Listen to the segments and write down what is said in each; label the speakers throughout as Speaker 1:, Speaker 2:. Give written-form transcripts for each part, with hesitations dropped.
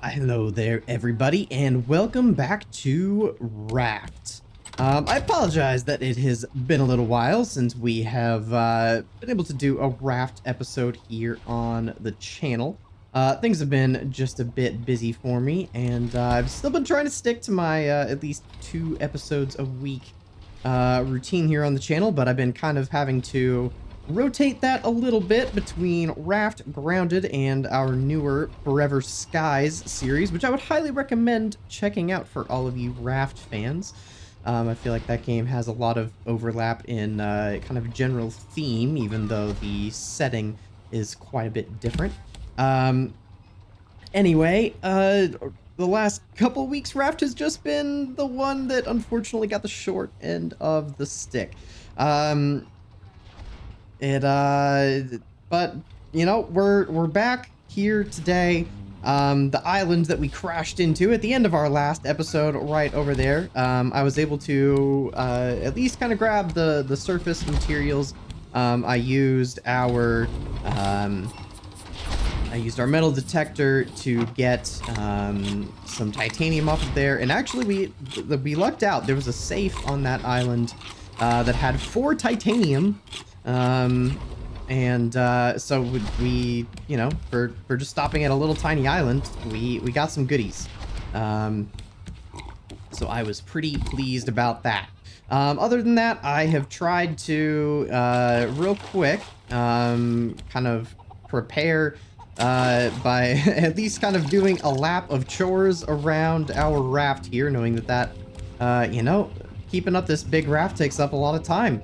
Speaker 1: Hello there, everybody, and welcome back to Raft. I apologize that it has been a little while since we have been able to do a Raft episode here on the channel. Things have been just a bit busy for me, and I've still been trying to stick to my at least 2 episodes a week routine here on the channel, but I've been kind of having to rotate that a little bit between Raft, Grounded, and our newer Forever Skies series, which I would highly recommend checking out for all of you Raft fans. I feel like that game has a lot of overlap in kind of general theme, even though the setting is quite a bit different. Anyway, the last couple weeks, Raft has just been the one that unfortunately got the short end of the stick. But you know, we're back here today. The island that we crashed into at the end of our last episode, right over there. I was able to at least kind of grab the surface materials. I used our metal detector to get some titanium off of there, and actually we lucked out. There was a safe on that island that had 4 titanium. So we, you know, for just stopping at a little tiny island, we got some goodies. So I was pretty pleased about that. Other than that, I have tried to, real quick, kind of prepare, by at least kind of doing a lap of chores around our raft here, knowing that, you know, keeping up this big raft takes up a lot of time.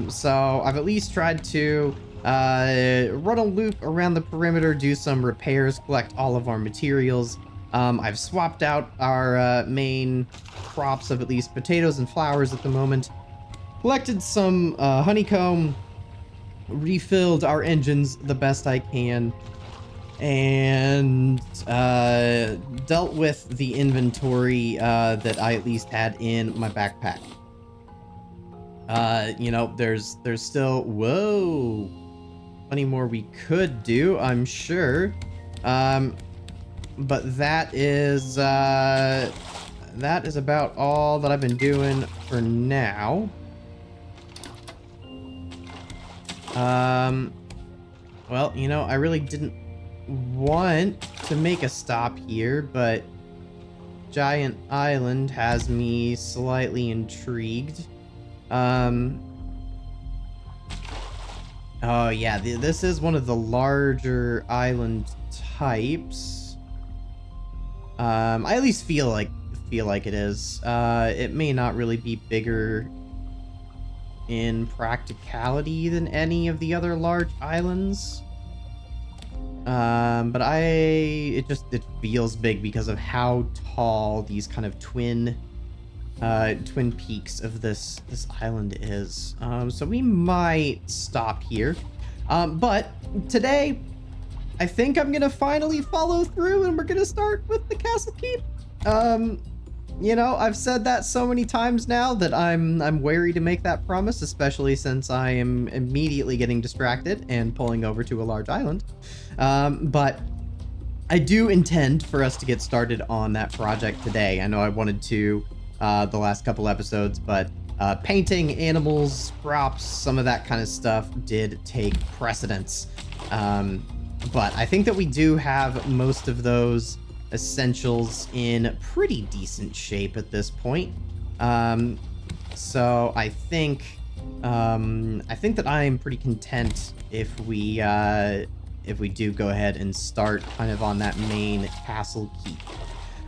Speaker 1: So I've at least tried to run a loop around the perimeter, do some repairs, collect all of our materials. I've swapped out our main crops of at least potatoes and flowers at the moment, collected some honeycomb, refilled our engines the best I can, and dealt with the inventory that I at least had in my backpack. You know, there's still, whoa, plenty more we could do, I'm sure. But that is about all that I've been doing for now. Well, you know, I really didn't want to make a stop here, but Giant Island has me slightly intrigued. Oh yeah, this is one of the larger island types. I at least feel like it is. It may not really be bigger in practicality than any of the other large islands. But it feels big because of how tall these kind of twin peaks of this island is. So we might stop here. But today, I think I'm gonna finally follow through, and we're gonna start with the castle keep. You know, I've said that so many times now that I'm wary to make that promise, especially since I am immediately getting distracted and pulling over to a large island. But I do intend for us to get started on that project today. I know I wanted to the last couple episodes, but painting animals, props, some of that kind of stuff did take precedence. But I think that we do have most of those essentials in pretty decent shape at this point. So I think that I am pretty content if we do go ahead and start kind of on that main castle keep.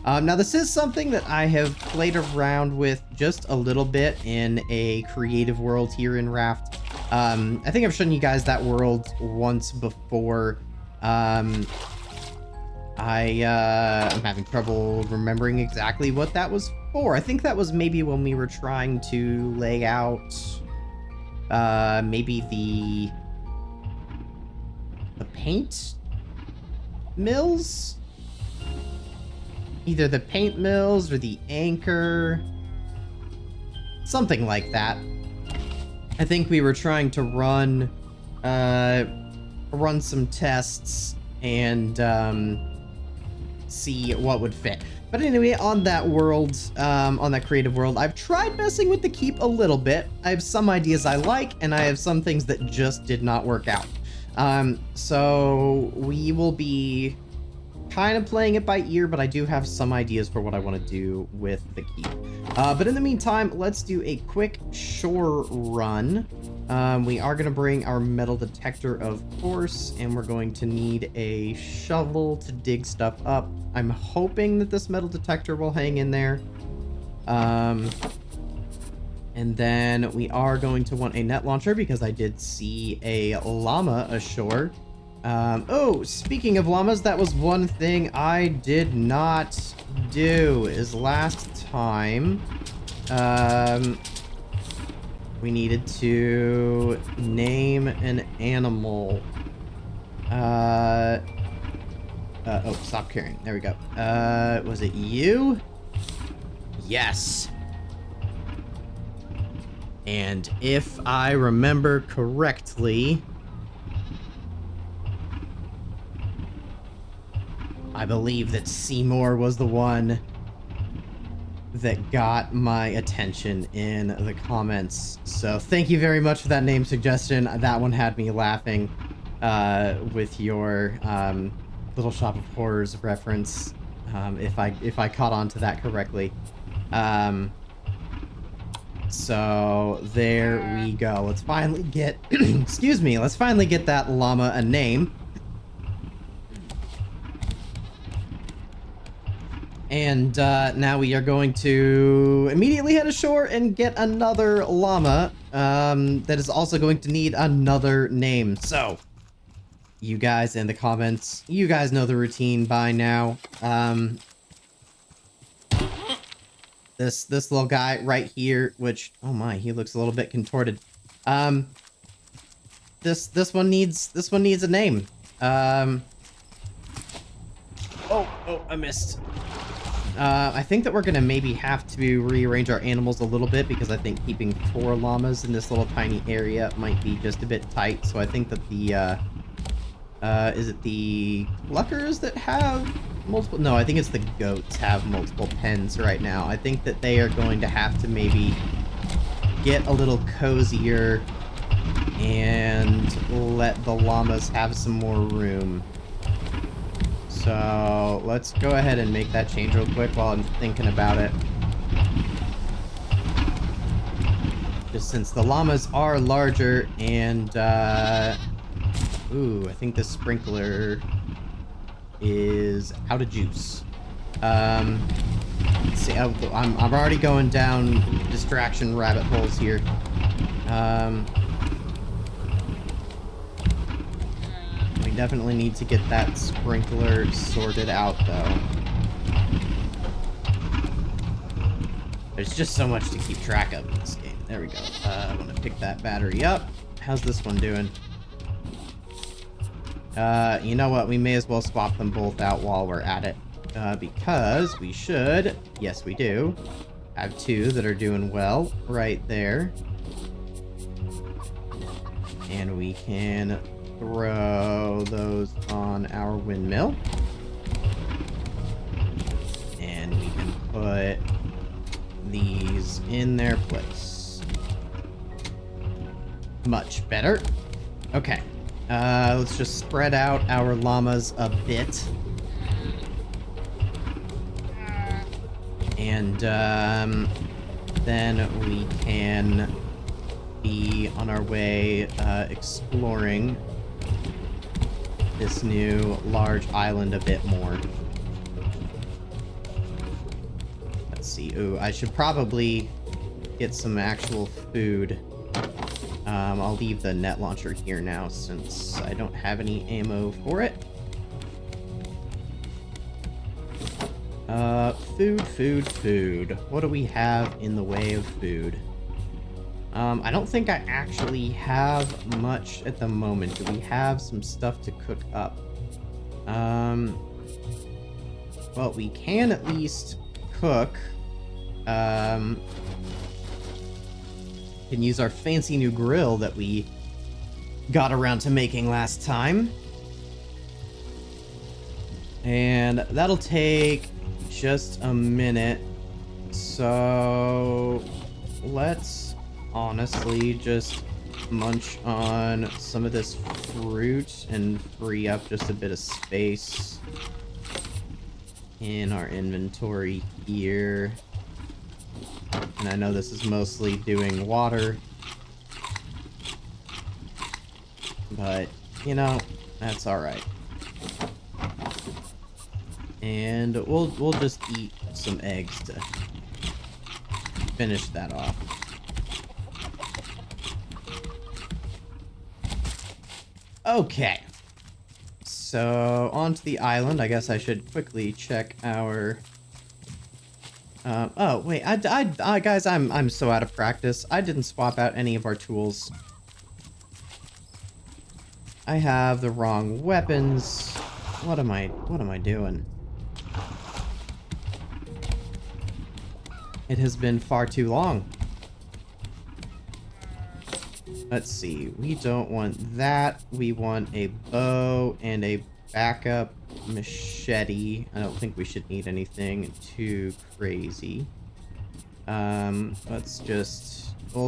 Speaker 1: Now this is something that I have played around with just a little bit in a creative world here in Raft. I think I've shown you guys that world once before. I'm having trouble remembering exactly what that was for. I think that was maybe when we were trying to lay out maybe the paint mills? Either the paint mills or the anchor. Something like that. I think we were trying to run some tests and see what would fit. But anyway, on that world, on that creative world, I've tried messing with the keep a little bit. I have some ideas I like, and I have some things that just did not work out. So we will be kind of playing it by ear, but I do have some ideas for what I want to do with the keep. But in the meantime, let's do a quick shore run. We are going to bring our metal detector, of course, and we're going to need a shovel to dig stuff up. I'm hoping that this metal detector will hang in there. And then we are going to want a net launcher because I did see a llama ashore. Oh, speaking of llamas, that was one thing I did not do is last time, we needed to name an animal. Oh, stop carrying. There we go. Was it you? Yes. And if I remember correctly, I believe that Seymour was the one that got my attention in the comments. So thank you very much for that name suggestion. That one had me laughing with your Little Shop of Horrors reference, if I caught on to that correctly. So there we go. Let's finally get excuse me, let's finally get that llama a name. And now we are going to immediately head ashore and get another llama that is also going to need another name. So, you guys in the comments, you guys know the routine by now. This little guy right here, which, oh my, he looks a little bit contorted. This one needs a name. Oh, I missed. I think that we're gonna maybe have to rearrange our animals a little bit because I think keeping 4 llamas in this little tiny area might be just a bit tight. So I think that the, is it the cluckers that have multiple? No, I think it's the goats have multiple pens right now. I think that they are going to have to maybe get a little cozier and let the llamas have some more room. So let's go ahead and make that change real quick while I'm thinking about it. Just since the llamas are larger and, ooh, I think the sprinkler is out of juice. Let's see, I'm already going down distraction rabbit holes here. We definitely need to get that sprinkler sorted out, though. There's just so much to keep track of in this game. There we go. I want to pick that battery up. How's this one doing? You know what? We may as well swap them both out while we're at it. Because we should, yes we do, have 2 that are doing well right there. And we can throw those on our windmill. And we can put these in their place. Much better. Okay. Let's just spread out our llamas a bit. And then we can be on our way exploring this new large island a bit more. Let's see. Ooh, I should probably get some actual food. I'll leave the net launcher here now since I don't have any ammo for it. Food. What do we have in the way of food? I don't think I actually have much at the moment. Do we have some stuff to cook up? Well, we can at least cook. Can use our fancy new grill that we got around to making last time. And that'll take just a minute. So let's honestly just munch on some of this fruit and free up just a bit of space in our inventory here. And I know this is mostly doing water, but you know, that's all right. And we'll just eat some eggs to finish that off. Okay. So, onto the island. I guess I should quickly check our... oh, wait. Guys, I'm so out of practice. I didn't swap out any of our tools. I have the wrong weapons. What am I doing? It has been far too long. Let's see. We don't want that. We want a bow and a backup machete. I don't think we should need anything too crazy. We'll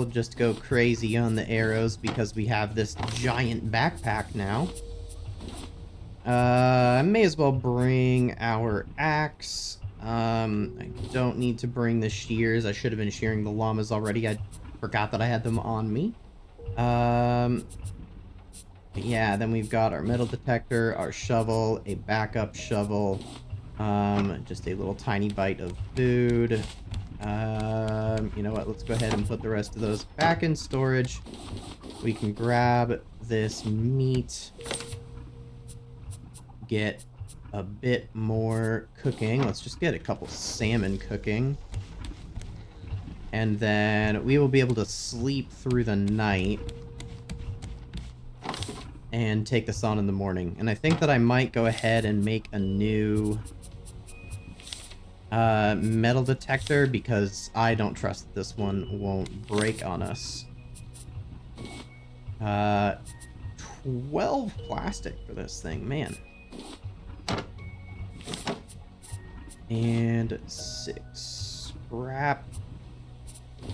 Speaker 1: just go crazy on the arrows because we have this giant backpack now. I may as well bring our axe. I don't need to bring the shears. I should have been shearing the llamas already. I forgot that I had them on me. Yeah, then we've got our metal detector, our shovel, a backup shovel, just a little tiny bite of food. You know what? Let's go ahead and put the rest of those back in storage. We can grab this meat, get a bit more cooking. Let's just get a couple salmon cooking. And then we will be able to sleep through the night and take this on in the morning. And I think that I might go ahead and make a new metal detector because I don't trust that this one won't break on us. 12 plastic for this thing, man. And 6 scrap.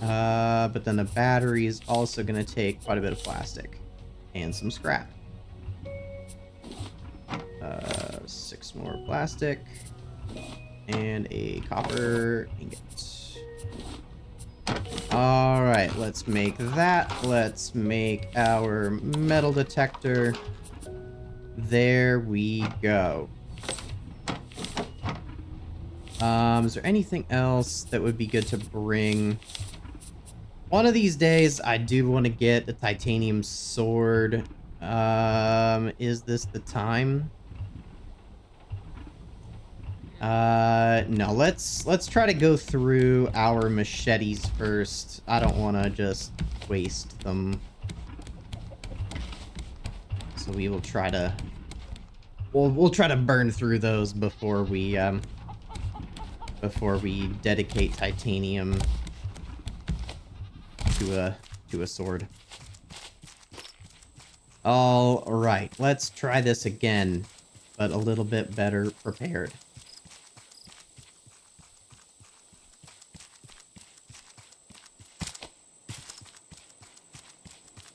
Speaker 1: But then the battery is also going to take quite a bit of plastic and some scrap. 6 more plastic and a copper ingot. All right, let's make that. Let's make our metal detector. There we go. Is there anything else that would be good to bring? One of these days, I do want to get a titanium sword. Is this the time? No, let's try to go through our machetes first. I don't want to just waste them. So we will try to... We'll try to burn through those before we dedicate titanium to a sword. All right, let's try this again, but a little bit better prepared.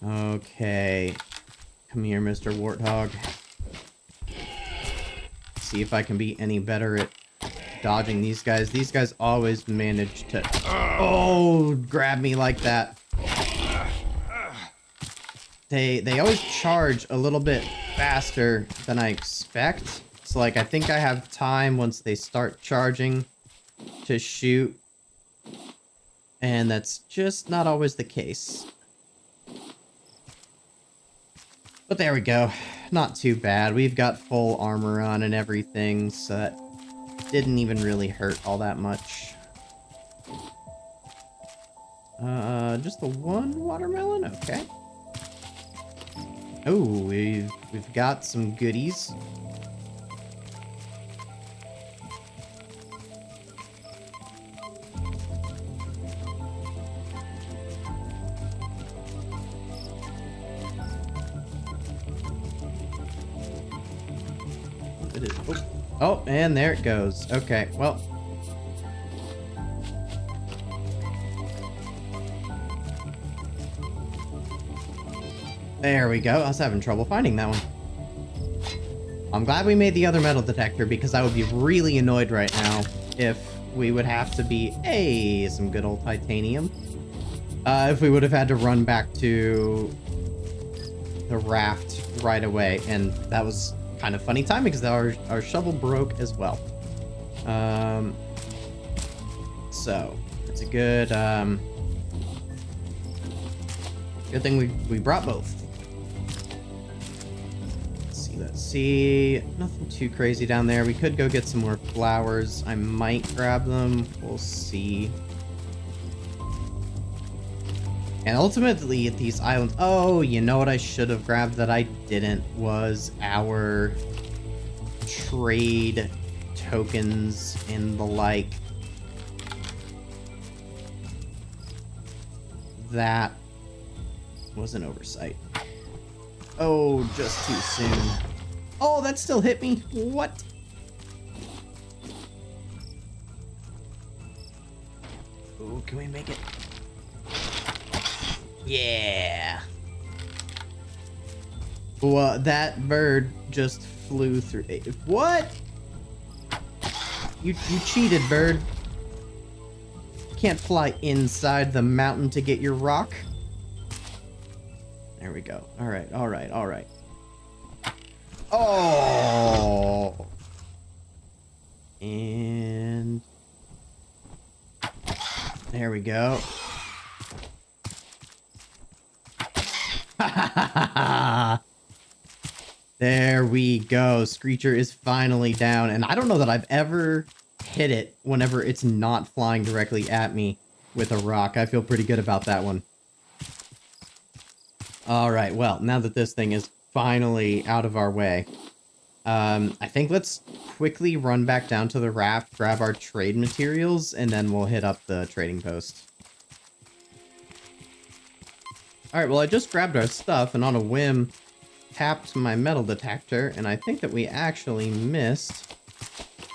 Speaker 1: Okay, come here, Mr. Warthog. See if I can be any better at dodging these guys. These guys always manage to... Oh, grab me like that. They always charge a little bit faster than I expect. So, like, I think I have time once they start charging to shoot. And that's just not always the case. But there we go. Not too bad. We've got full armor on and everything, so that didn't even really hurt all that much. Just the one watermelon? Okay. Oh, we've got some goodies. It is. Oh. Oh, and there it goes. Okay, well. There we go. I was having trouble finding that one. I'm glad we made the other metal detector because I would be really annoyed right now if we would have to be, hey, some good old titanium. If we would have had to run back to the raft right away. And that was kind of funny timing because our shovel broke as well. So it's a good, good thing we brought both. Let's see. Nothing too crazy down there. We could go get some more flowers. I might grab them. We'll see. And ultimately, at these islands... Oh, you know what I should have grabbed that I didn't was our trade tokens and the like. That was an oversight. Oh, just too soon. Oh, that still hit me. What? Oh, can we make it? Yeah. Well, that bird just flew through. What? You cheated, bird. You can't fly inside the mountain to get your rock. There we go. All right, all right, all right. Oh! And... there we go. There we go. Screecher is finally down. And I don't know that I've ever hit it whenever it's not flying directly at me with a rock. I feel pretty good about that one. All right, well, now that this thing is finally out of our way, I think let's quickly run back down to the raft, grab our trade materials, and then we'll hit up the trading post. All right, well, I just grabbed our stuff and on a whim tapped my metal detector, and I think that we actually missed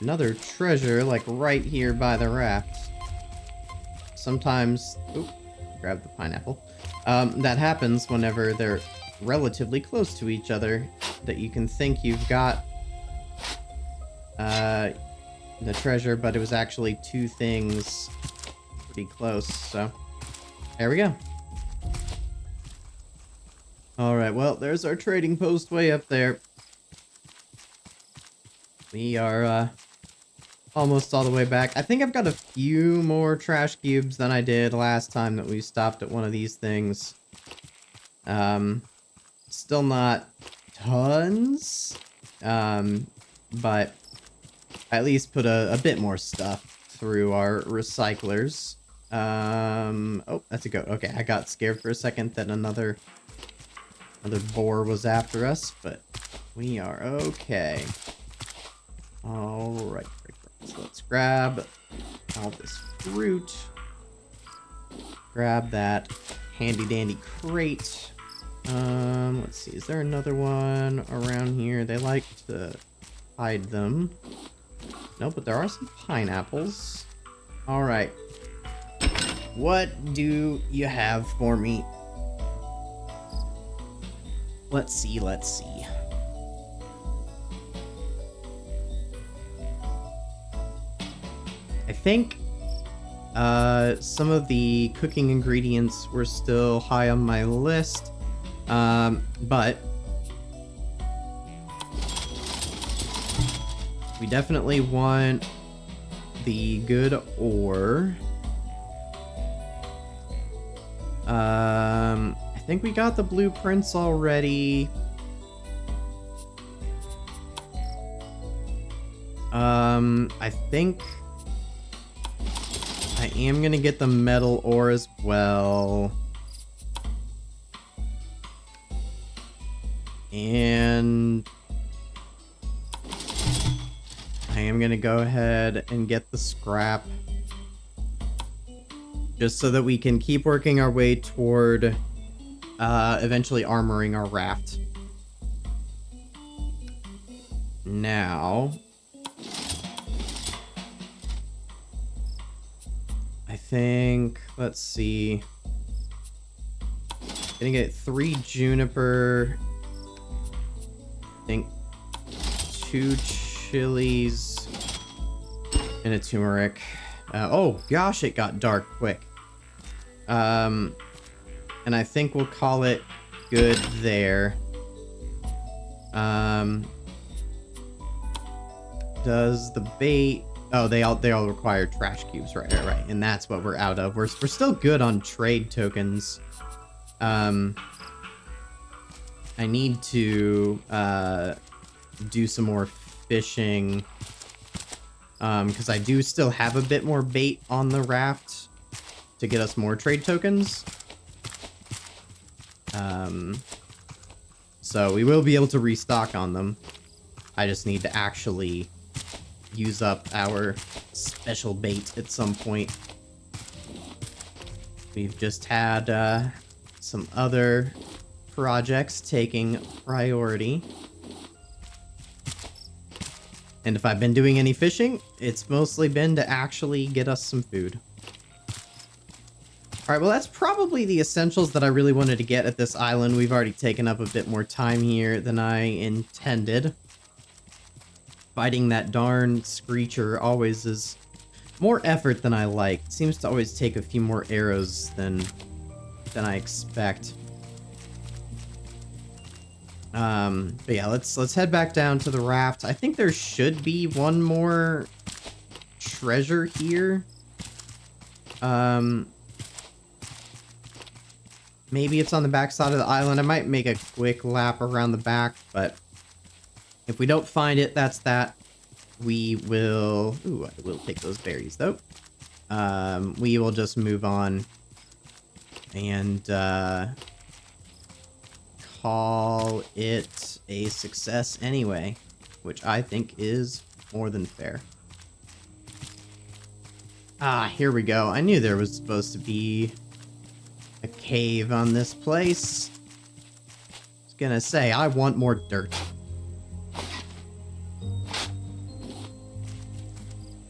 Speaker 1: another treasure, like right here by the raft. Sometimes... oop, grab the pineapple. That happens whenever they're relatively close to each other, that you can think you've got the treasure, but it was actually two things pretty close, so there we go. Alright, well, there's our trading post way up there. We are almost all the way back. I think I've got a few more trash cubes than I did last time that we stopped at one of these things. Still not tons, but at least put a bit more stuff through our recyclers. Oh, that's a goat. Okay, I got scared for a second that another boar was after us, but we are okay. All right. So let's grab all this fruit. Grab that handy dandy crate. Let's see, is there another one around here? They like to hide them. No, but there are some pineapples. All right. What do you have for me? Let's see, let's see. I think some of the cooking ingredients were still high on my list, but we definitely want the good ore. I think we got the blueprints already. I think I am gonna get the metal ore as well. And I am gonna go ahead and get the scrap. Just so that we can keep working our way toward eventually armoring our raft. Now, think, let's see. Gonna get 3 juniper. I think 2 chilies and a turmeric. Oh gosh, it got dark quick. And I think we'll call it good there. Does the bait? Oh, they all require trash cubes, right? And that's what we're out of. We're still good on trade tokens. I need to do some more fishing, because I do still have a bit more bait on the raft to get us more trade tokens. So we will be able to restock on them. I just need to actually use up our special bait at some point. We've just had some other projects taking priority. And if I've been doing any fishing, it's mostly been to actually get us some food. Alright, well that's probably the essentials that I really wanted to get at this island. We've already taken up a bit more time here than I intended. Fighting that darn screecher always is more effort than I like. It seems to always take a few more arrows than I expect. But yeah, let's head back down to the raft. I think there should be one more treasure here. Maybe it's on the back side of the island. I might make a quick lap around the back, but if we don't find it, that's that. We will... Ooh, I will take those berries, though. We will just move on and call it a success anyway, which I think is more than fair. Ah, here we go. I knew there was supposed to be a cave on this place. I was gonna say, I want more dirt.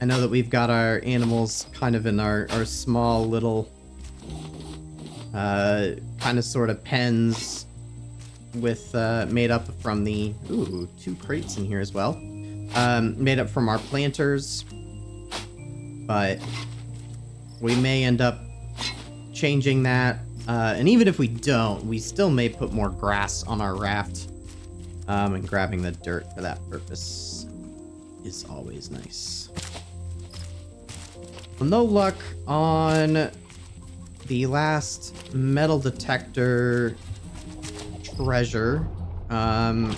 Speaker 1: I know that we've got our animals kind of in our small little kind of sort of pens with made up from the 2 crates in here as well. Made up from our planters, but we may end up changing that, and even if we don't, we still may put more grass on our raft, and grabbing the dirt for that purpose is always nice. Well, no luck on the last metal detector treasure. And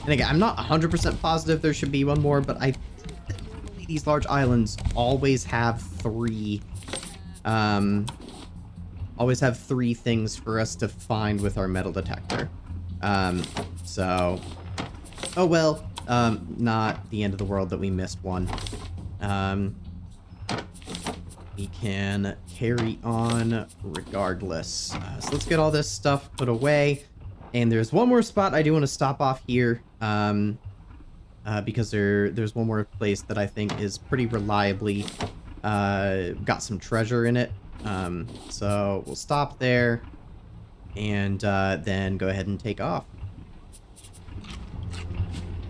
Speaker 1: again, I'm not 100% positive there should be one more, but I think that usually these large islands always have 3 things for us to find with our metal detector. So, oh well, not the end of the world that we missed one. We can carry on regardless. So let's get all this stuff put away. And there's one more spot I do want to stop off here, because there's one more place that I think is pretty reliably got some treasure in it. So we'll stop there and then go ahead and take off.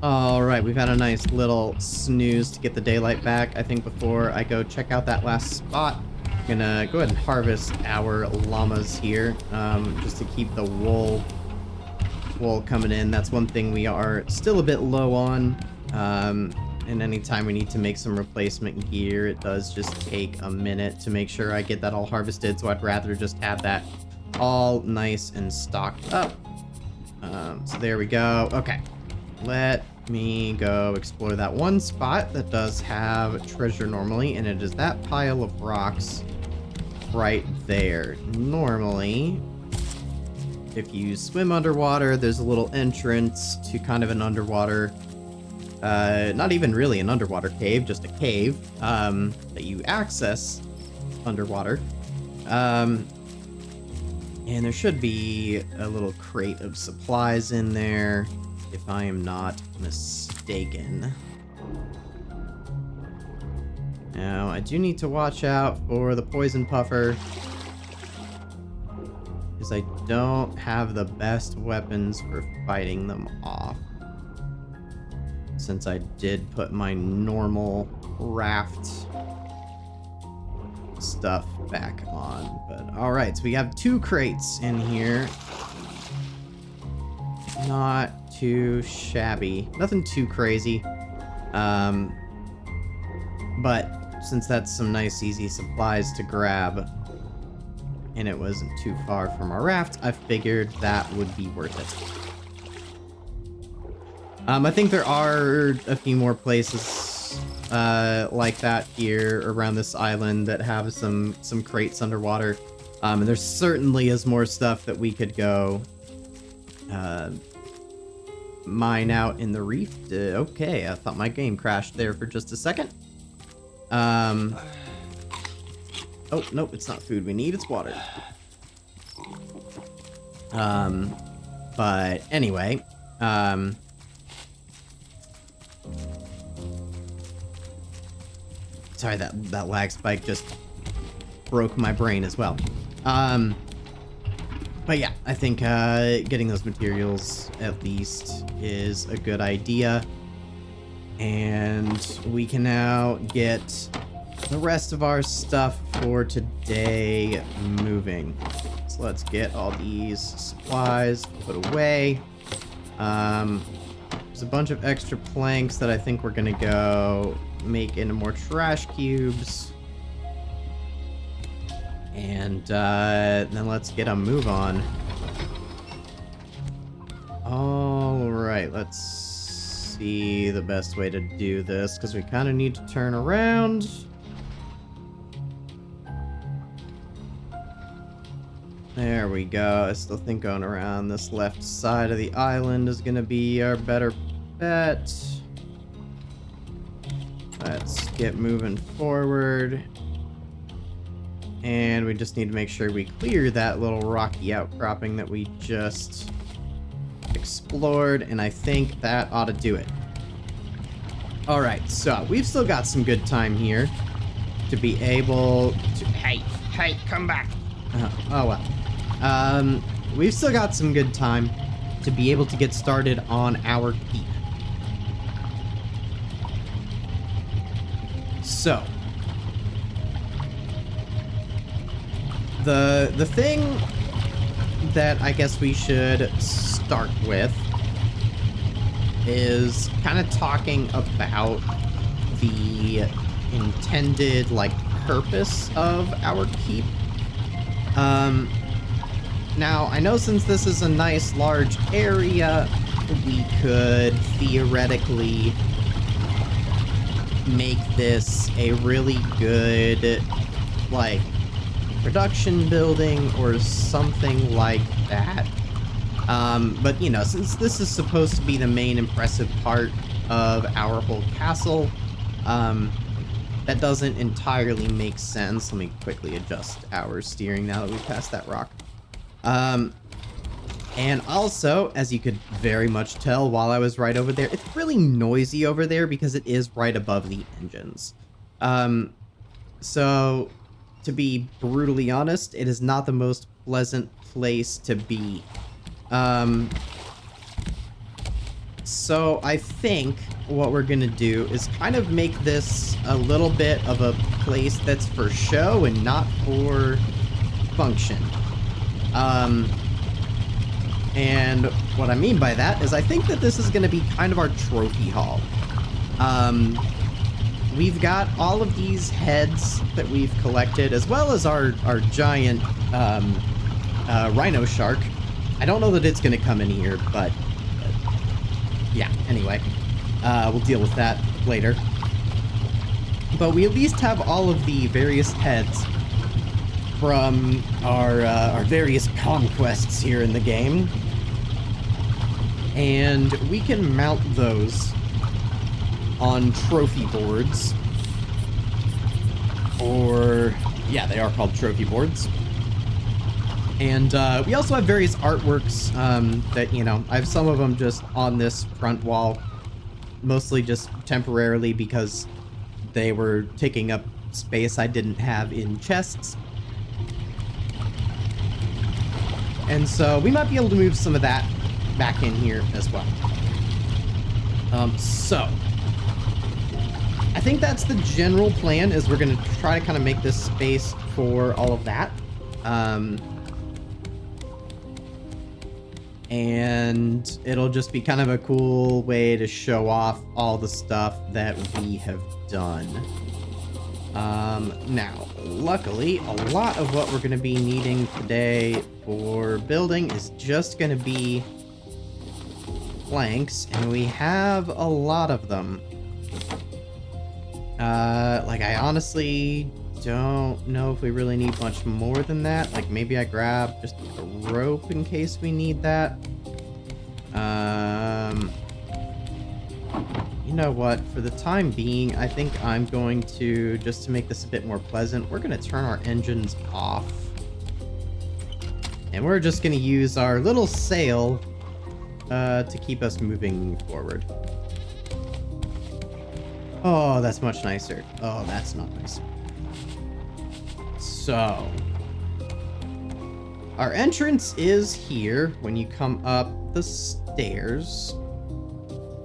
Speaker 1: Alright, we've had a nice little snooze to get the daylight back. I think before I go check out that last spot, I'm gonna go ahead and harvest our llamas here, just to keep the wool coming in. That's one thing we are still a bit low on. And anytime we need to make some replacement gear, it does just take a minute to make sure I get that all harvested, so I'd rather just have that all nice and stocked up. So there we go. Okay, let me go explore that one spot that does have treasure normally, and it is that pile of rocks right there. Normally, if you swim underwater, there's a little entrance to kind of an underwater, not even really an underwater cave, just a cave, that you access underwater. And there should be a little crate of supplies in there, if I am not mistaken. Now, I do need to watch out for the poison puffer, because I don't have the best weapons for fighting them off. Since I did put my normal raft stuff back on. But alright, so we have 2 crates in here. Not too shabby. Nothing too crazy. But since that's some nice easy supplies to grab, and it wasn't too far from our raft, I figured that would be worth it. I think there are a few more places like that here around this island that have some crates underwater. And there certainly is more stuff that we could go mine out in the reef. Okay, I thought my game crashed there for just a second. Oh, nope, it's not food we need, it's water. But anyway, sorry, that lag spike just broke my brain as well. But yeah, I think getting those materials at least is a good idea. And we can now get the rest of our stuff for today moving. So let's get all these supplies put away. There's a bunch of extra planks that I think we're gonna go make into more trash cubes. And then let's get a move on. All right, let's see the best way to do this, because we kind of need to turn around. There we go. I still think going around this left side of the island is going to be our better bet. Let's get moving forward. And we just need to make sure we clear that little rocky outcropping that we just explored, and I think that ought to do it. Alright, so we've still got some good time here to be able to... Hey, come back. Oh well. We've still got some good time to be able to get started on our keep. So, the thing that I guess we should start with is kind of talking about the intended, like, purpose of our keep. Now, I know since this is a nice large area, we could theoretically make this a really good, like, production building or something like that. But, you know, since this is supposed to be the main impressive part of our whole castle, that doesn't entirely make sense. Let me quickly adjust our steering now that we've passed that rock. And also, as you could very much tell while I was right over there, it's really noisy over there because it is right above the engines. So, to be brutally honest, it is not the most pleasant place to be. So I think what we're gonna do is kind of make this a little bit of a place that's for show and not for function. And what I mean by that is I think that this is gonna be kind of our trophy hall. We've got all of these heads that we've collected, as well as our giant rhino shark. I don't know that it's going to come in here, but yeah, anyway. We'll deal with that later. But we at least have all of the various heads from our various conquests here in the game. And we can mount those on trophy boards, or yeah, they are called trophy boards. And we also have various artworks that, you know, I have some of them just on this front wall, mostly just temporarily because they were taking up space I didn't have in chests. And so we might be able to move some of that back in here as well. So I think that's the general plan, is we're going to try to kind of make this space for all of that. And it'll just be kind of a cool way to show off all the stuff that we have done. Now, luckily, a lot of what we're going to be needing today for building is just going to be planks, and we have a lot of them. Like, I honestly don't know if we really need much more than that. Like, maybe I grab just a rope in case we need that. You know what? For the time being, I think I'm going to, just to make this a bit more pleasant, we're going to turn our engines off. And we're just going to use our little sail to keep us moving forward. Oh, that's much nicer. Oh, that's not nice. So, our entrance is here when you come up the stairs.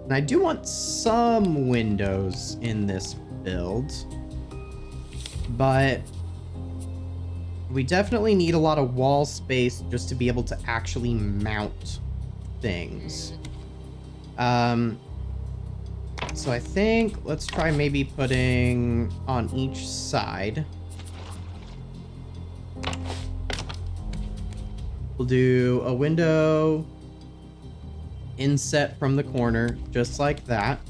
Speaker 1: And I do want some windows in this build, but we definitely need a lot of wall space just to be able to actually mount things. So I think let's try maybe putting on each side. We'll do a window inset from the corner, just like that.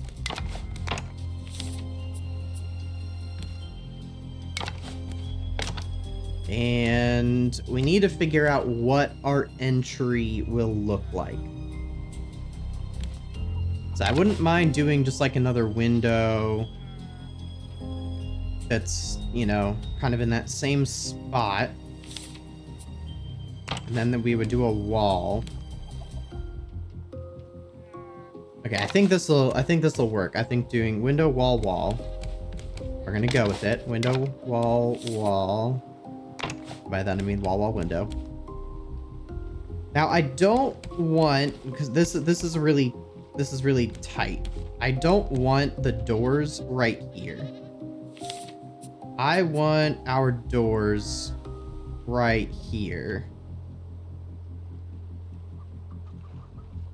Speaker 1: And we need to figure out what our entry will look like. So I wouldn't mind doing just like another window that's, you know, kind of in that same spot. And then we would do a wall. Okay, I think this will work. I think doing window, wall, wall. We're gonna go with it. Window, wall, wall. By that I mean wall, wall, window. Now I don't want, because this is really tight. I don't want the doors right here. I want our doors right here.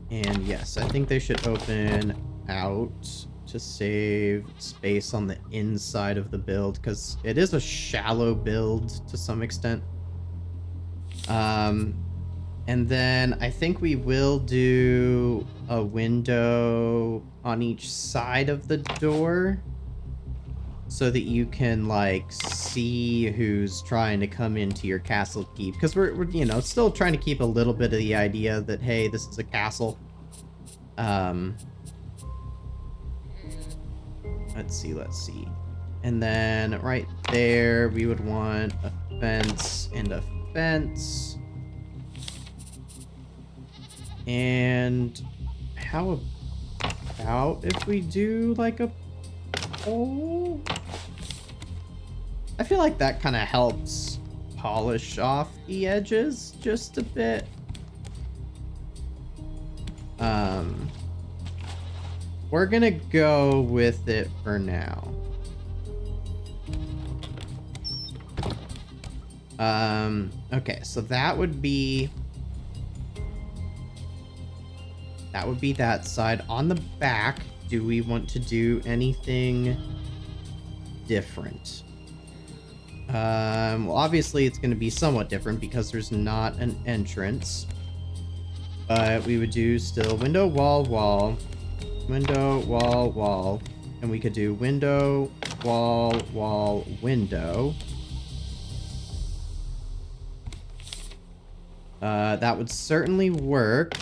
Speaker 1: And yes, I think they should open out to save space on the inside of the build, because it is a shallow build to some extent. And then I think we will do a window on each side of the door so that you can like see who's trying to come into your castle keep, because we're you know, still trying to keep a little bit of the idea that, hey, this is a castle. Let's see. And then right there we would want a fence and a fence. And how about if we do like a pole? I feel like that kind of helps polish off the edges just a bit. We're gonna go with it for now. Okay, so that would be that side. On the back, do we want to do anything different? Well, obviously it's going to be somewhat different because there's not an entrance. But we would do still window, wall, wall, window, wall, wall, and we could do window, wall, wall, window. That would certainly work.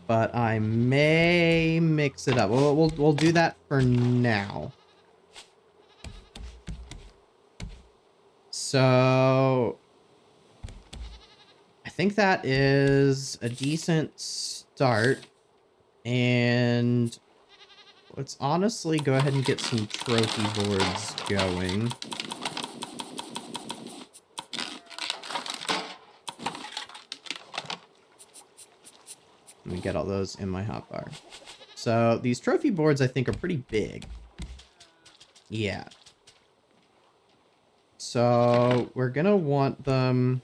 Speaker 1: But I may mix it up. We'll do that for now. So I think that is a decent start. And let's honestly go ahead and get some trophy boards going. Let me get all those in my hotbar. So these trophy boards I think are pretty big. Yeah. So we're gonna want them...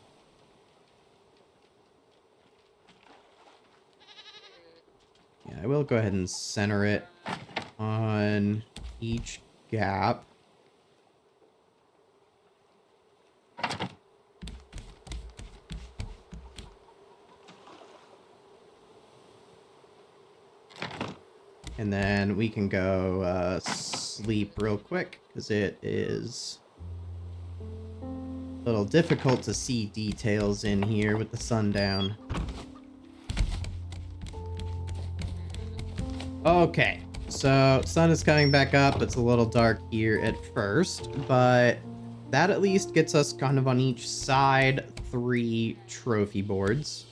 Speaker 1: Yeah, I will go ahead and center it on each gap. And then we can go sleep real quick, because it is a little difficult to see details in here with the sun down. Okay, so sun is coming back up. It's a little dark here at first, but that at least gets us kind of on each side 3 trophy boards.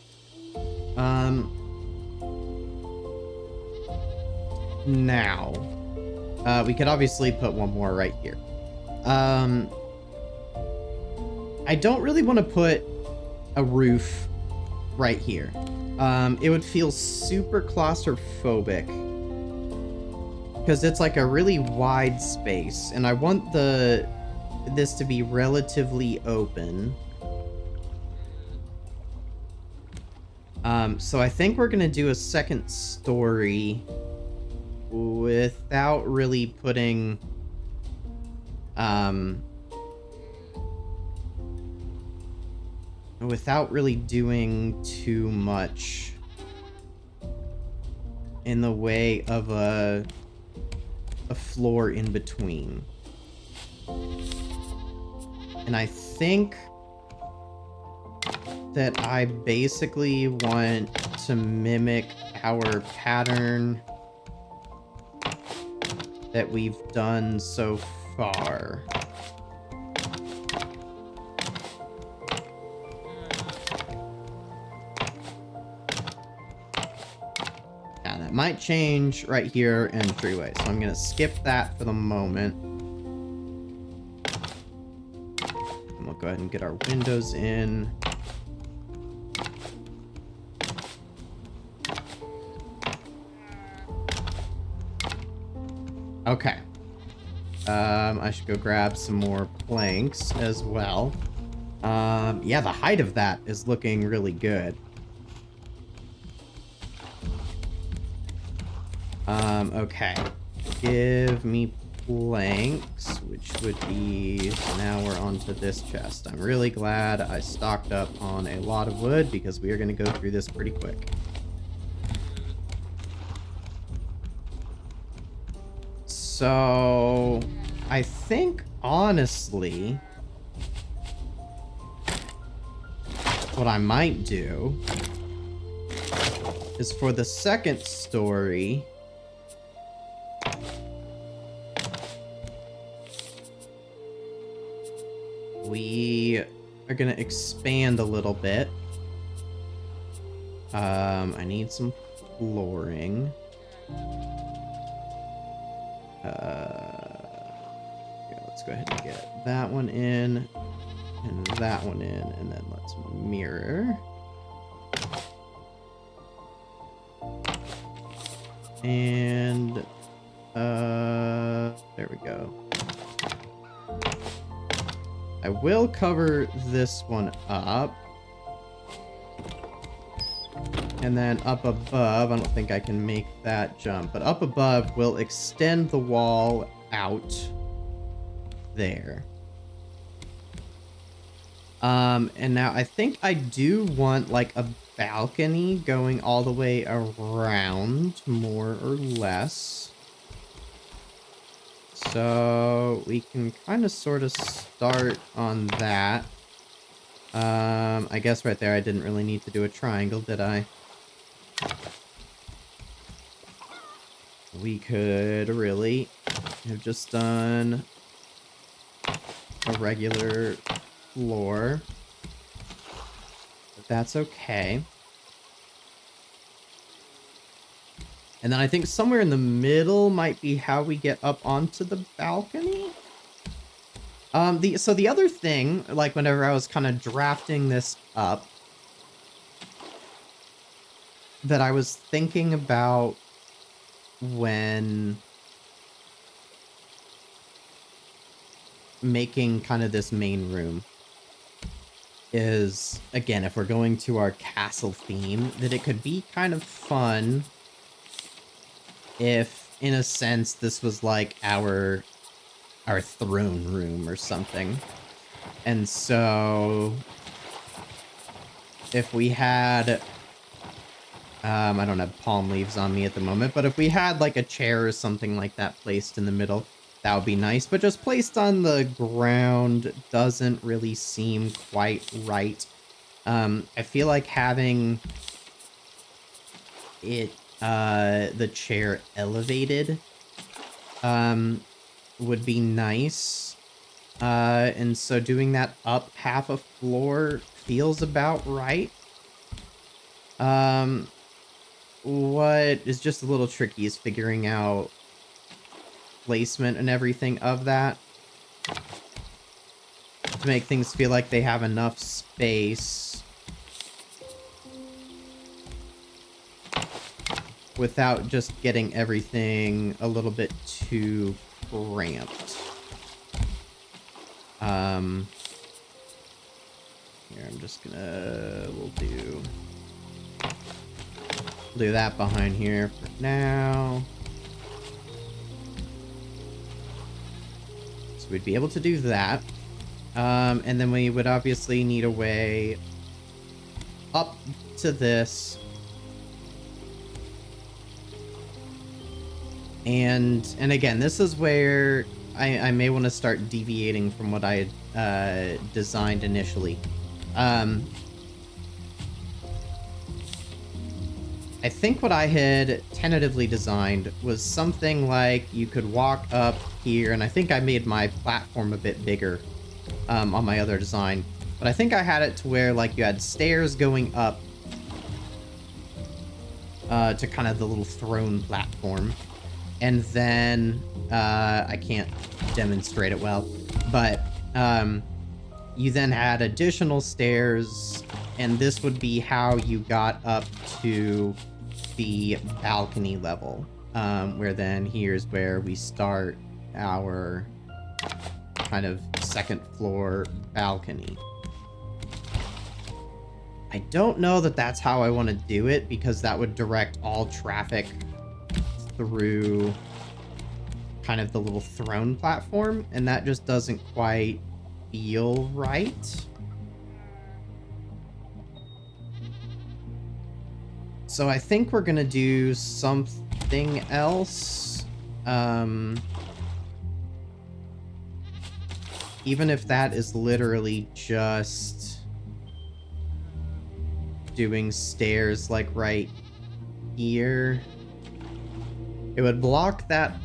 Speaker 1: Now, we could obviously put one more right here. I don't really want to put a roof right here. It would feel super claustrophobic because it's like a really wide space, and I want this to be relatively open. So I think we're gonna do a second story without really putting without really doing too much in the way of a floor in between. And I think that I basically want to mimic our pattern that we've done so far. Now that might change right here in Freeway, so I'm gonna skip that for the moment. And we'll go ahead and get our windows in. Okay. I should go grab some more planks as well. Yeah, the height of that is looking really good. Okay. Give me planks, which would be... Now we're onto this chest. I'm really glad I stocked up on a lot of wood, because we are going to go through this pretty quick. So, I think, honestly, what I might do is for the second story, we are going to expand a little bit. I need some flooring. Yeah, let's go ahead and get that one in, and that one in, and then let's mirror. And, there we go. I will cover this one up. And then up above, I don't think I can make that jump, but up above will extend the wall out there. And now I think I do want like a balcony going all the way around, more or less. So we can kind of sort of start on that. I guess right there I didn't really need to do a triangle, did I? We could really have just done a regular floor, but that's okay. And then I think somewhere in the middle might be how we get up onto the balcony. So the other thing, like whenever I was kind of drafting this up, that I was thinking about when making kind of this main room is, again, if we're going to our castle theme, that it could be kind of fun if, in a sense, this was like our throne room or something. And so if we had, I don't have palm leaves on me at the moment, but if we had like a chair or something like that placed in the middle, that would be nice. But just placed on the ground doesn't really seem quite right. I feel like having it, the chair elevated, would be nice. And so doing that up half a floor feels about right. What is just a little tricky is figuring out placement and everything of that to make things feel like they have enough space without just getting everything a little bit too cramped. Here, I'm just gonna, we'll do that behind here for now. So we'd be able to do that. And then we would obviously need a way up to this. And again, this is where I may want to start deviating from what I had designed initially. I think what I had tentatively designed was something like you could walk up here, and I think I made my platform a bit bigger on my other design. But I think I had it to where like you had stairs going up to kind of the little throne platform. And then, I can't demonstrate it well, but you then had additional stairs, and this would be how you got up to the balcony level, where then here's where we start our kind of second floor balcony. I don't know that that's how I want to do it, because that would direct all traffic through kind of the little throne platform, and that just doesn't quite feel right. So I think we're gonna do something else. Even if that is literally just doing stairs like right here. It would block that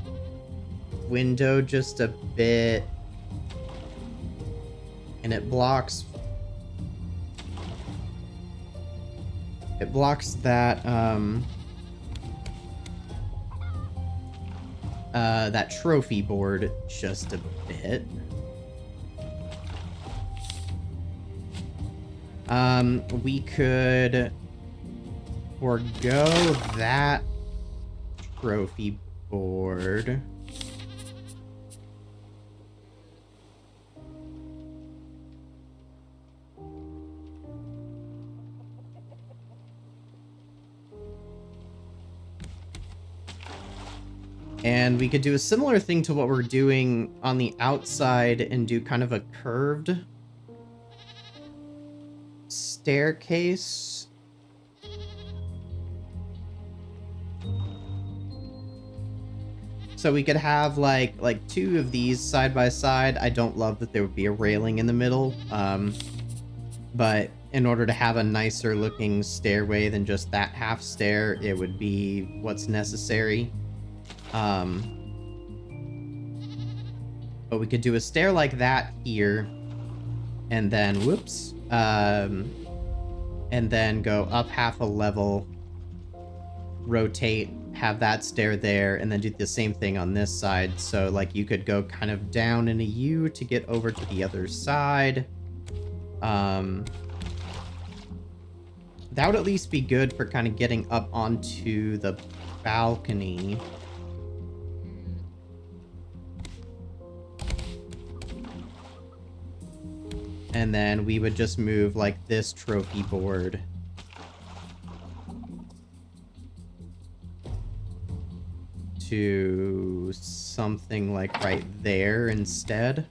Speaker 1: window just a bit. And it blocks that that trophy board just a bit. We could forego that trophy board. And we could do a similar thing to what we're doing on the outside and do kind of a curved staircase. So we could have like two of these side by side. I don't love that there would be a railing in the middle. But in order to have a nicer looking stairway than just that half stair, it would be what's necessary. But we could do a stair like that here, and then whoops, and then go up half a level rotate, have that stair there, and then do the same thing on this side. So like you could go kind of down in a U to get over to the other side. That would at least be good for kind of getting up onto the balcony. And then we would just move like this trophy board to something like right there instead.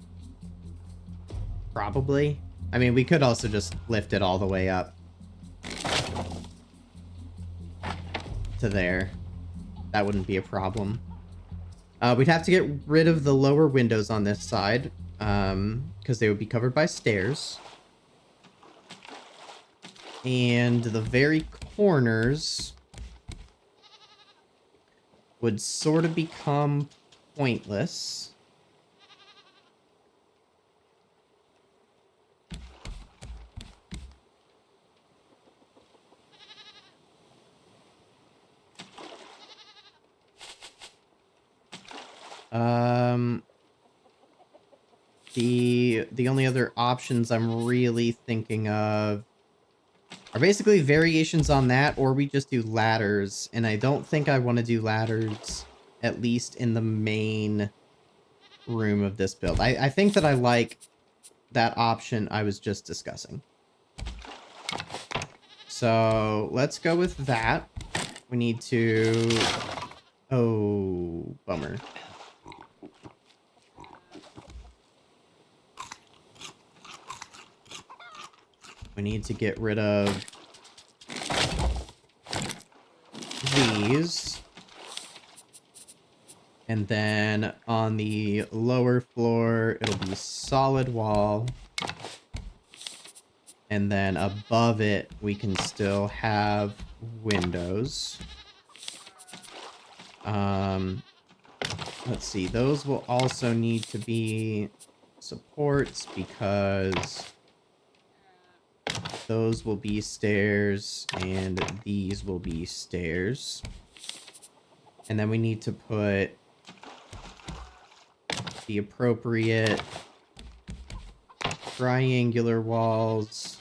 Speaker 1: Probably. I mean, we could also just lift it all the way up to there. That wouldn't be a problem. We'd have to get rid of the lower windows on this side, because they would be covered by stairs. And the very corners would sort of become pointless. The only other options I'm really thinking of are basically variations on that, or we just do ladders, and I don't think I want to do ladders, at least in the main room of this build. I think that I like that option I was just discussing. So let's go with that. We need to... Oh, bummer. We need to get rid of these. And then on the lower floor, it'll be solid wall. And then above it, we can still have windows. Let's see, those will also need to be supports because those will be stairs and these will be stairs. And then we need to put the appropriate triangular walls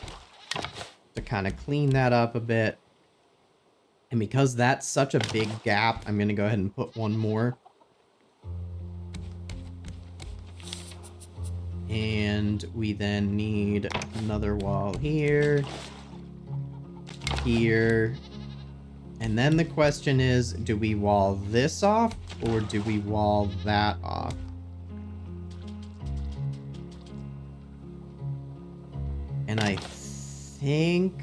Speaker 1: to kind of clean that up a bit. And because that's such a big gap, I'm going to go ahead and put one more. And we then need another wall here, here. And then the question is, do we wall this off or do we wall that off? And I think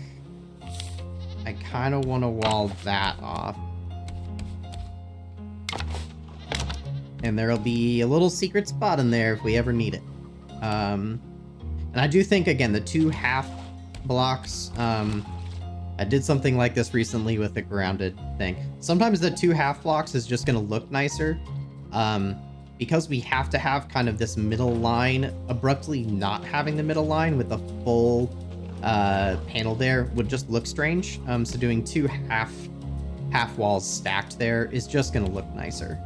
Speaker 1: I kind of want to wall that off. And there'll be a little secret spot in there if we ever need it. And I do think, again, the two half blocks, I did something like this recently with the grounded thing. Sometimes the two half blocks is just going to look nicer. Because we have to have kind of this middle line, abruptly not having the middle line with a full panel there would just look strange. So doing two half walls stacked there is just going to look nicer.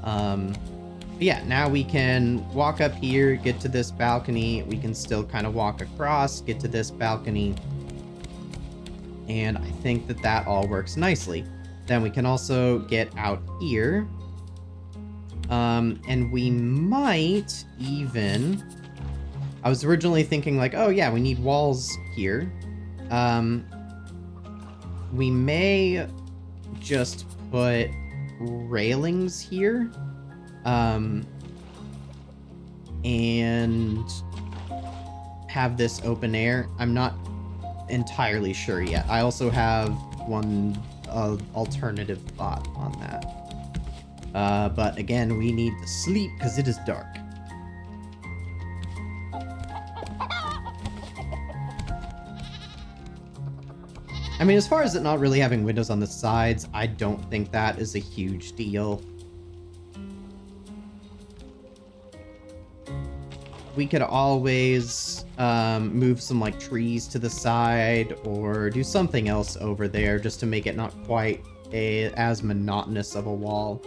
Speaker 1: But yeah, now we can walk up here, get to this balcony. We can still kind of walk across, get to this balcony. And I think that that all works nicely. Then we can also get out here. And we might even... I was originally thinking like, oh yeah, we need walls here. We may just put railings here. And have this open air. I'm not entirely sure yet. I also have one alternative thought on that. But again, we need to sleep because it is dark. I mean, as far as it not really having windows on the sides, I don't think that is a huge deal. We could always move some like trees to the side or do something else over there just to make it not quite as monotonous of a wall.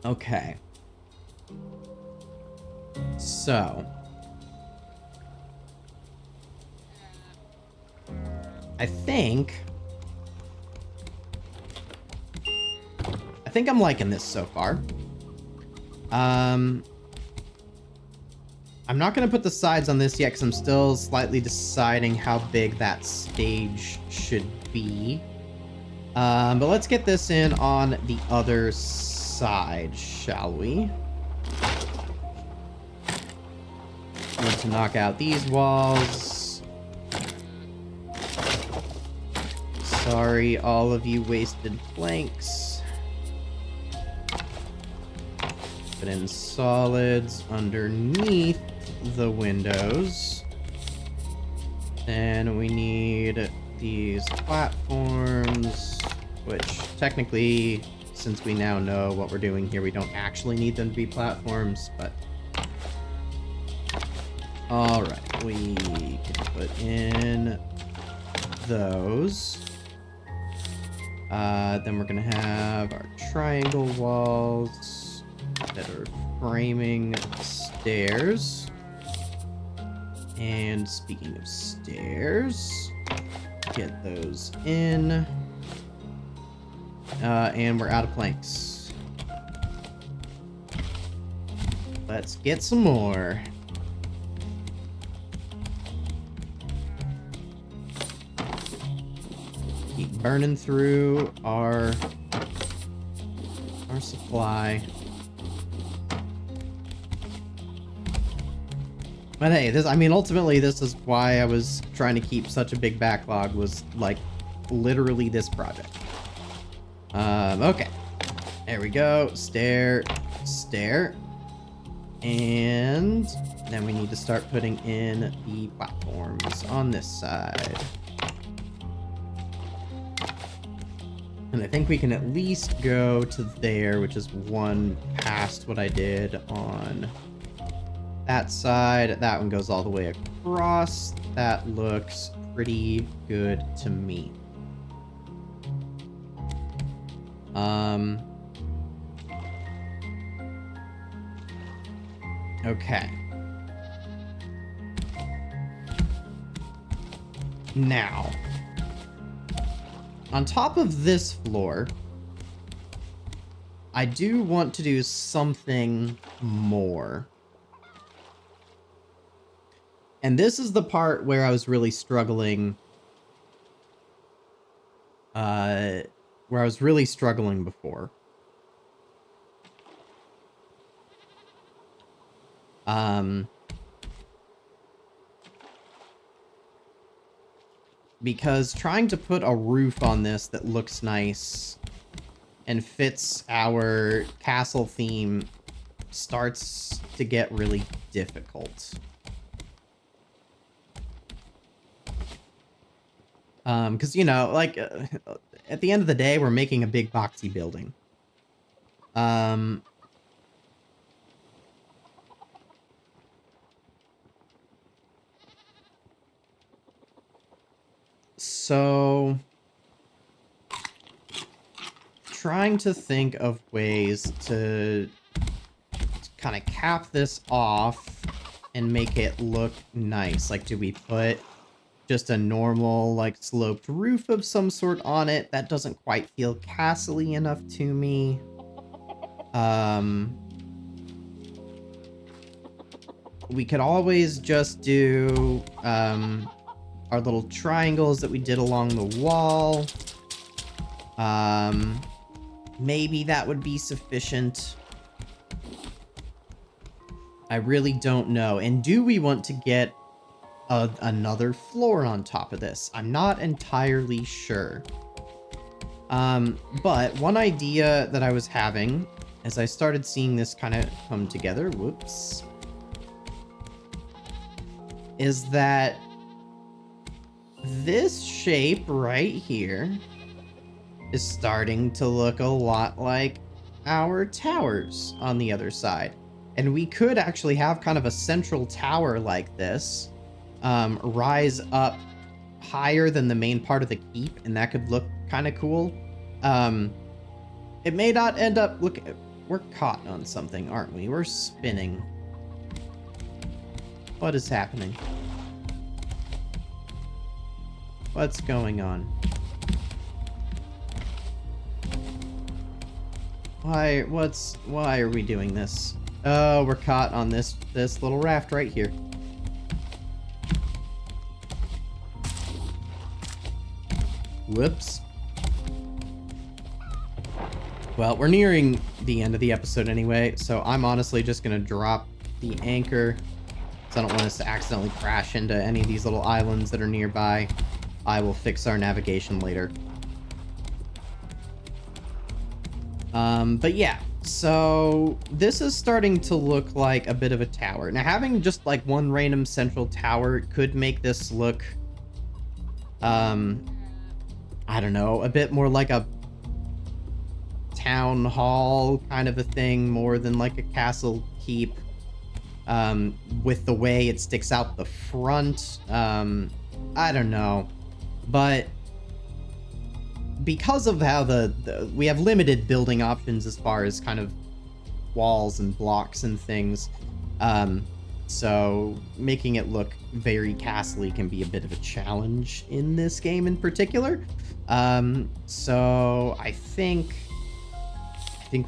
Speaker 1: Okay. So. I think I'm liking this so far. I'm not going to put the sides on this yet because I'm still slightly deciding how big that stage should be. But let's get this in on the other side, shall we? Need to knock out these walls. Sorry, all of you wasted planks. Put in solids underneath the windows. Then we need these platforms, which technically, since we now know what we're doing here, we don't actually need them to be platforms, but... Alright, we can put in those. Then we're gonna have our triangle walls that are framing stairs. And speaking of stairs, get those in. And we're out of planks. Let's get some more. Keep burning through our supply. But hey, ultimately this is why I was trying to keep such a big backlog, was like literally this project. Okay. There we go. Stair. And then we need to start putting in the platforms on this side. And I think we can at least go to there, which is one past what I did on that side. That one goes all the way across. That looks pretty good to me. Okay. Now, on top of this floor, I do want to do something more. And this is the part where I was really struggling. Where I was really struggling before. Because trying to put a roof on this that looks nice and fits our castle theme starts to get really difficult. Because, you know, like, at the end of the day, we're making a big boxy building. So, trying to think of ways to kind of cap this off and make it look nice. Like, do we put just a normal, like, sloped roof of some sort on it? That doesn't quite feel castle-y enough to me. We could always just do, our little triangles that we did along the wall. Maybe that would be sufficient. I really don't know. And do we want to get another floor on top of this? I'm not entirely sure. But one idea that I was having as I started seeing this kind of come together, whoops, is that this shape right here is starting to look a lot like our towers on the other side. And we could actually have kind of a central tower like this, rise up higher than the main part of the keep, and that could look kind of cool. It may not end up we're caught on something, aren't we? We're spinning. What is happening? What's going on? Why are we doing this? Oh, we're caught on this little raft right here. Whoops. Well, we're nearing the end of the episode anyway, so I'm honestly just gonna drop the anchor, because I don't want us to accidentally crash into any of these little islands that are nearby. I will fix our navigation later. But yeah, so this is starting to look like a bit of a tower. Now, having just like one random central tower could make this look, I don't know, a bit more like a town hall kind of a thing, more than like a castle keep, with the way it sticks out the front. I don't know, but because of how we have limited building options as far as kind of walls and blocks and things, so making it look very castle-y can be a bit of a challenge in this game in particular. So I think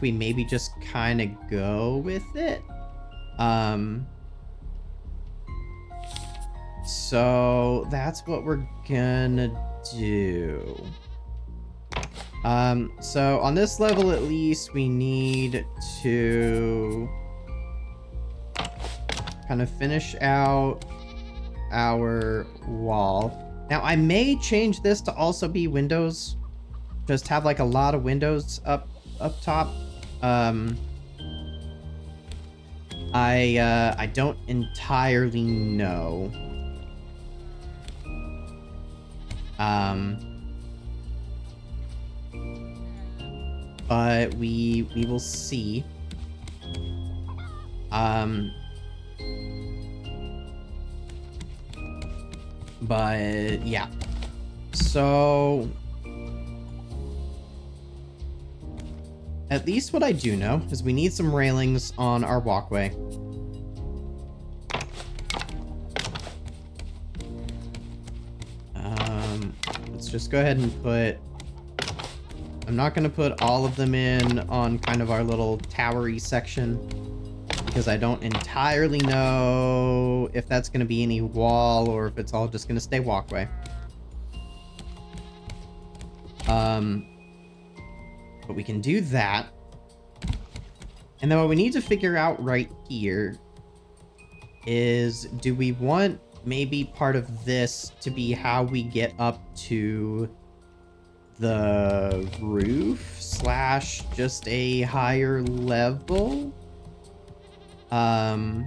Speaker 1: we maybe just kind of go with it. So that's what we're gonna do. So on this level, at least, we need to kind of finish out our wall. Now, I may change this to also be windows. Just have like a lot of windows up top. I don't entirely know. But we will see. But yeah. So at least what I do know is we need some railings on our walkway. Let's just go ahead and put... I'm not going to put all of them in on kind of our little towery section, because I don't entirely know if that's going to be any wall or if it's all just going to stay walkway. But we can do that. And then what we need to figure out right here is, do we want maybe part of this to be how we get up to the roof / just a higher level? That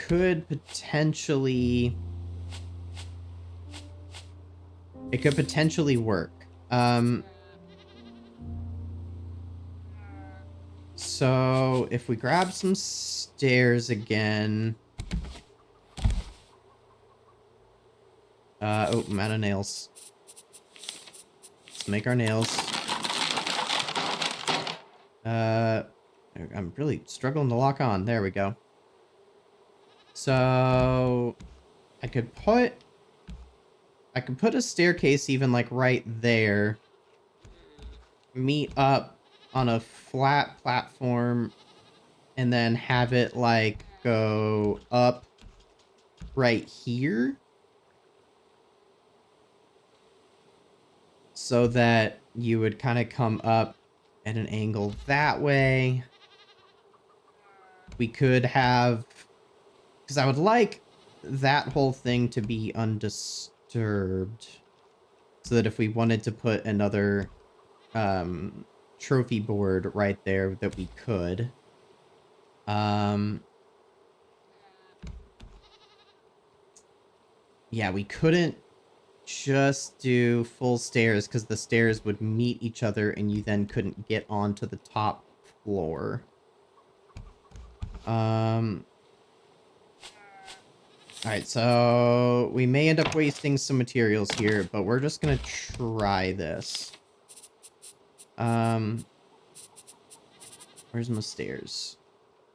Speaker 1: could potentially... It could potentially work. So if we grab some stairs again... oh, I'm out of nails. Let's make our nails. I'm really struggling to lock on. There we go. So I could put a staircase even like right there. Meet up on a flat platform and then have it like go up right here, so that you would kind of come up at an angle that way. We could have, because I would like that whole thing to be undisturbed, so that if we wanted to put another trophy board right there, that we could. Yeah, we couldn't just do full stairs because the stairs would meet each other and you then couldn't get onto the top floor. Alright, so we may end up wasting some materials here, but we're just gonna try this. Where's my stairs?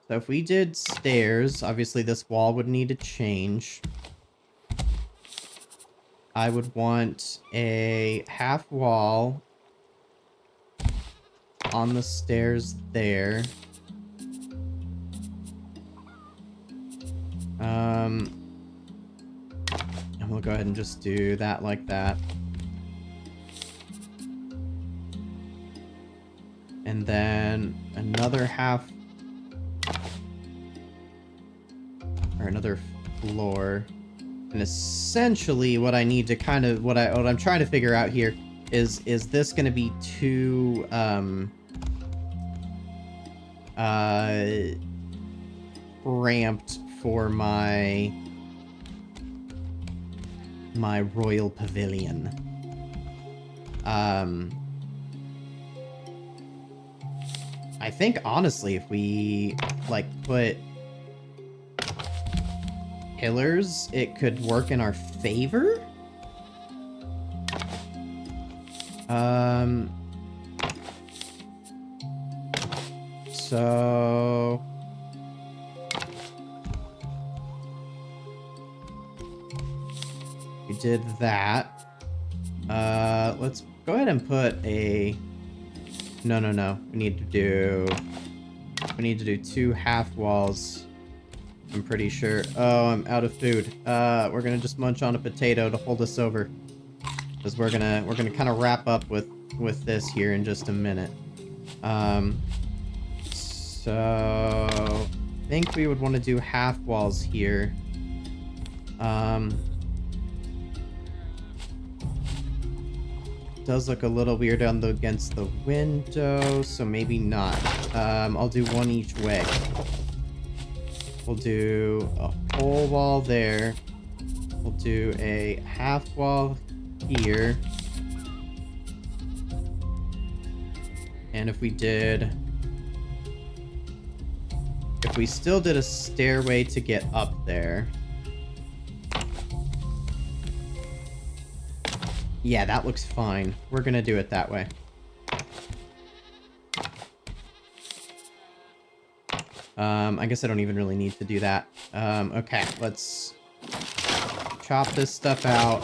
Speaker 1: So if we did stairs, obviously this wall would need to change. I would want a half wall on the stairs there. And we'll go ahead and just do that like that. And then another half, or another floor. And essentially what I need to kind of, what I'm trying to figure out here is this going to be too, ramped for my royal pavilion. I think honestly, if we like put pillars, it could work in our favor. So we did that. Let's go ahead and put a... No. We need to do 2 half walls. I'm pretty sure. Oh, I'm out of food. We're gonna just munch on a potato to hold us over, because we're gonna kind of wrap up with this here in just a minute. So I think we would want to do half walls here. Does look a little weird against the window, so maybe not. I'll do one each way. We'll do a whole wall there. We'll do a half wall here. And if we still did a stairway to get up there. Yeah, that looks fine. We're gonna do it that way. I guess I don't even really need to do that. Okay, let's chop this stuff out.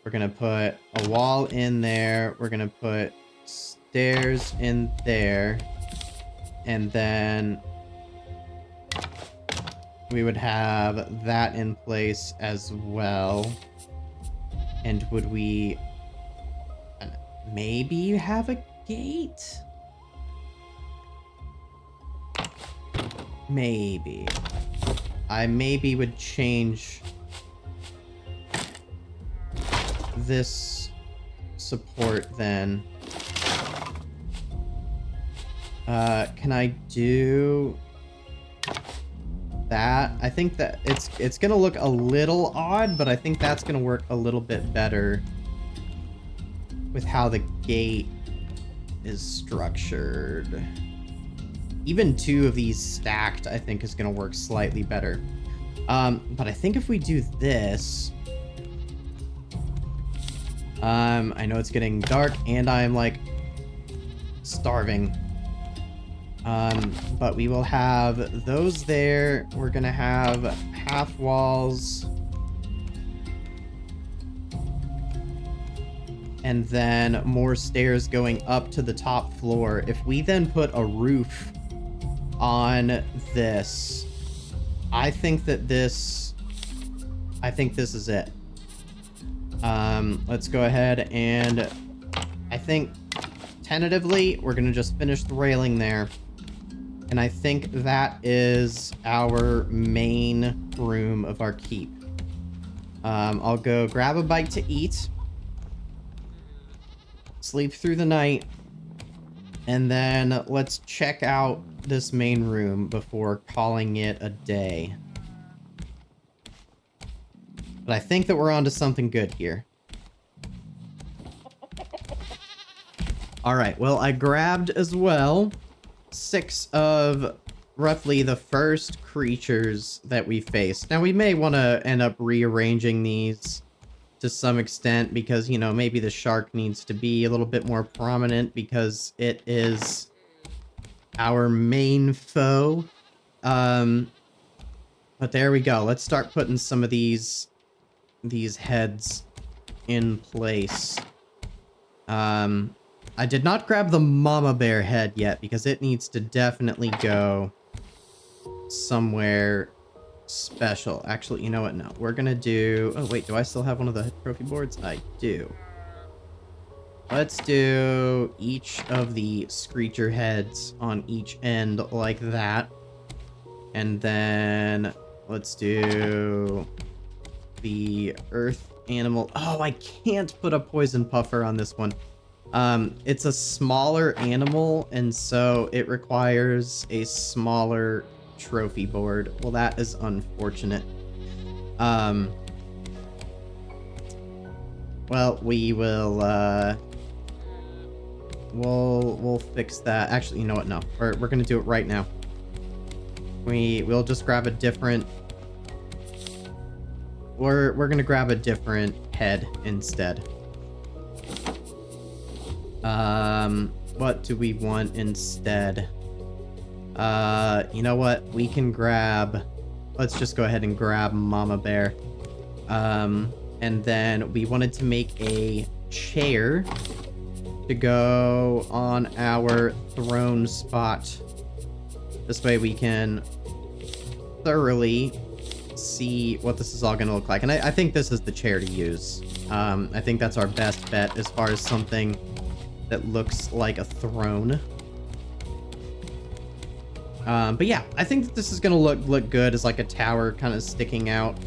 Speaker 1: We're gonna put a wall in there. We're gonna put stairs in there. And then we would have that in place as well. And would we maybe have a gate? Maybe. I maybe would change this support then. Can I do that? I think that it's gonna look a little odd, but I think that's gonna work a little bit better with how the gate is structured. Even 2 of these stacked, I think, is gonna work slightly better. But I think if we do this, I know it's getting dark and I'm like starving. But we will have those there. We're gonna have half walls. And then more stairs going up to the top floor. If we then put a roof on this, I think this is it. Let's go ahead and I think tentatively we're gonna just finish the railing there. And I think that is our main room of our keep. I'll go grab a bite to eat, sleep through the night, and then let's check out this main room before calling it a day. But I think that we're onto something good here. All right, well, I grabbed as well 6 of roughly the first creatures that we faced. Now, we may want to end up rearranging these to some extent because, you know, maybe the shark needs to be a little bit more prominent because it is our main foe. But there we go. Let's start putting some of these heads in place. I did not grab the mama bear head yet because it needs to definitely go somewhere special. Actually, you know what? No, we're gonna do... Oh, wait, do I still have one of the trophy boards? I do. Let's do each of the screecher heads on each end like that. And then let's do the earth animal. Oh, I can't put a poison puffer on this one. It's a smaller animal, and so it requires a smaller trophy board. Well, that is unfortunate. Well, we will, we'll fix that. Actually, you know what? No, we're gonna do it right now. We'll just grab a different... We're gonna grab a different head instead. What do we want instead? You know what? We can grab... Let's just go ahead and grab Mama Bear. And then we wanted to make a chair to go on our throne spot. This way we can thoroughly see what this is all going to look like. And I think this is the chair to use. I think that's our best bet as far as something that looks like a throne. But yeah, I think that this is going to look good as like a tower kind of sticking out.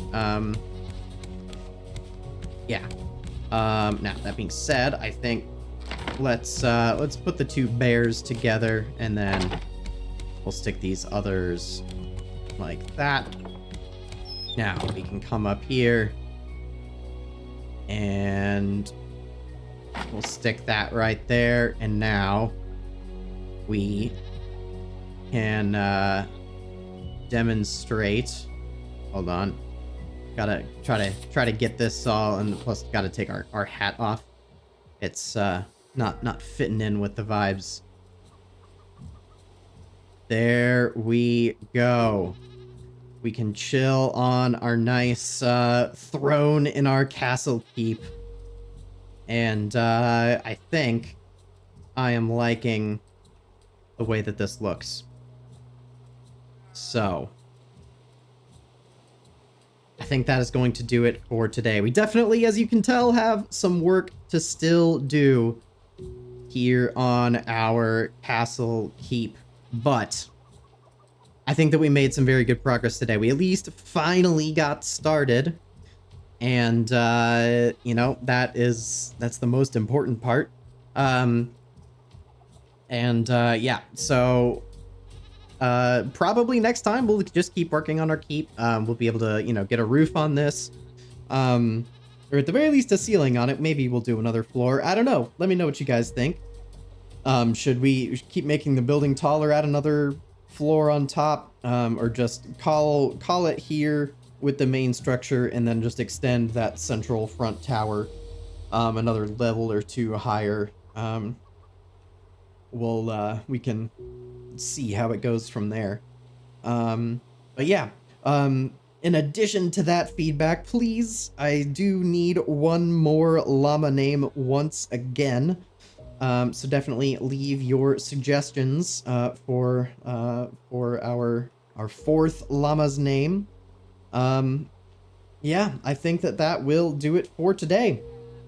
Speaker 1: Yeah. Now, that being said, I think let's put the two bears together, and then we'll stick these others like that. Now, we can come up here, and we'll stick that right there, and now we can demonstrate. Hold on. Gotta try to get this all, and plus gotta take our hat off. It's not fitting in with the vibes. There we go. We can chill on our nice throne in our castle keep. And I think I am liking the way that this looks. So I think that is going to do it for today. We definitely, as you can tell, have some work to still do here on our castle keep, but I think that we made some very good progress today. We at least finally got started, and you know, that's the most important part. Yeah, so probably next time we'll just keep working on our keep. We'll be able to, you know, get a roof on this, or at the very least a ceiling on it. Maybe we'll do another floor. I don't know. Let me know what you guys think. Should we keep making the building taller, add another floor on top, or just call it here with the main structure, and then just extend that central front tower another level or two higher? We can see how it goes from there. But yeah, in addition to that feedback, please, I do need one more llama name once again. So definitely leave your suggestions for our fourth llama's name. Yeah, I think that will do it for today.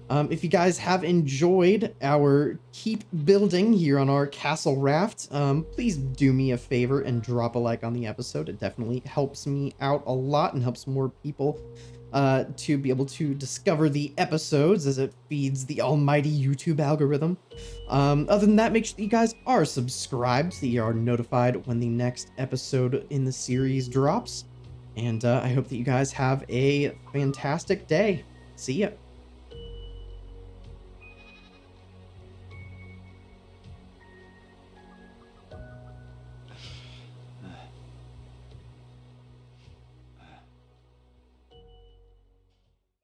Speaker 1: If you guys have enjoyed our keep building here on our castle raft, please do me a favor and drop a like on the episode. It definitely helps me out a lot and helps more people to be able to discover the episodes, as it feeds the almighty YouTube algorithm. Other than that, make sure that you guys are subscribed so that you are notified when the next episode in the series drops. And I hope that you guys have a fantastic day. See ya.